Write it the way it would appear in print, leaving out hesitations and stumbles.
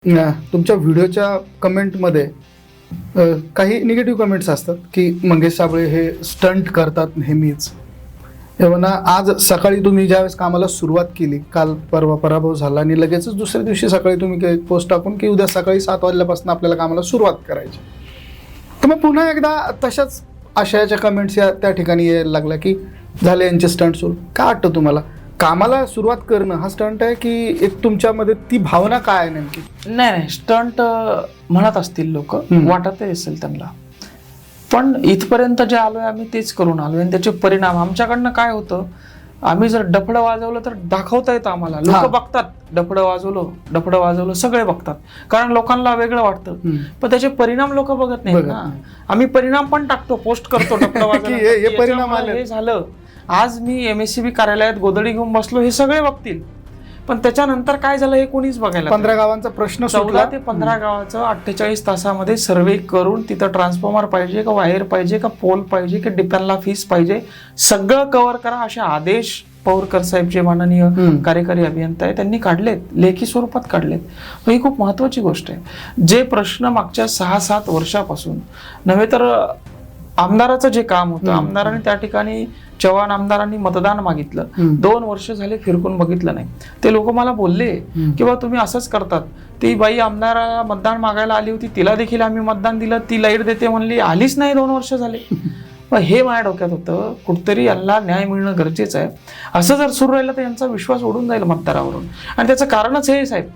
तुमच्या व्हिडिओच्या कमेंटमध्ये काही निगेटिव्ह कमेंट्स असतात की मंगेश साबळे हे स्टंट करतात नेहमीच. तेव्हा आज सकाळी तुम्ही ज्यावेळेस कामाला सुरुवात केली, काल परवा पराभव झाला आणि लगेचच दुसऱ्या दिवशी सकाळी तुम्ही पोस्ट टाकून की उद्या सकाळी 7 वाजल्यापासून आपल्याला कामाला सुरुवात करायची, तर मग पुन्हा एकदा तशाच आशयाच्या कमेंट्स या त्या ठिकाणी यायला लागल्या की झाले यांचे स्टंट सुरू. काय वाटतं तुम्हाला, कामाला सुरुवात करणं हा स्टंट आहे की एक तुमच्यामध्ये ती भावना काय आहे नेमकी? नाही, स्टंट म्हणत असतील लोक, वाटतही असेल त्यांना, पण इथपर्यंत जे आलोय आम्ही तेच करून आलोय आणि त्याचे परिणाम आमच्याकडनं काय होतं, आम्ही जर डफडं वाजवलं तर दाखवता येतं आम्हाला. लोक बघतात, डफडं वाजवलं सगळे बघतात, कारण लोकांना वेगळं वाटतं, पण त्याचे परिणाम लोक बघत नाहीत ना. आम्ही परिणाम पण टाकतो, पोस्ट करतो, डफडं वाजवलं हे परिणाम आले, हे झालं, आज मी MSCB कार्यालयात गोधडी घेऊन बसलो, हे सगळे बघतील, पण त्याच्यानंतर काय झालं हे कोणीच बघायला. 15 गावांचा प्रश्न सुटला. 14 ते 15 गावाचं 48 तासामध्ये सर्वे करून तिथं ट्रान्सफॉर्मर पाहिजे का, वायर पाहिजे का, पोल पाहिजे की, डिप्यांना फीस पाहिजे, सगळं कव्हर करा असे आदेश पवारकर साहेब जे माननीय कार्यकारी अभियंता आहे त्यांनी काढलेत, लेखी स्वरूपात काढलेत. ही खूप महत्वाची गोष्ट आहे. जे प्रश्न मागच्या 6-7 वर्षापासून नव्हे तर आमदाराचं जे काम होतं, आमदारांनी त्या ठिकाणी चव्हाण आमदारांनी मतदान मागितलं, 2 वर्ष झाले फिरकून बघितलं नाही. ते लोक मला बोलले की बा तुम्ही असंच करतात, ती बाई आमदाराला मतदान मागायला आली होती, तिला देखील आम्ही मतदान दिलं, ती लाईट देते म्हणली, आलीच नाही 2 वर्ष झाले. मग हे माझ्या डोक्यात होतं, कुठतरी यांना न्याय मिळणं गरजेचं आहे. असं जर सुरू राहिलं तर यांचा विश्वास उडून जाईल मतदारावरून, आणि त्याचं कारणच हे साहेब,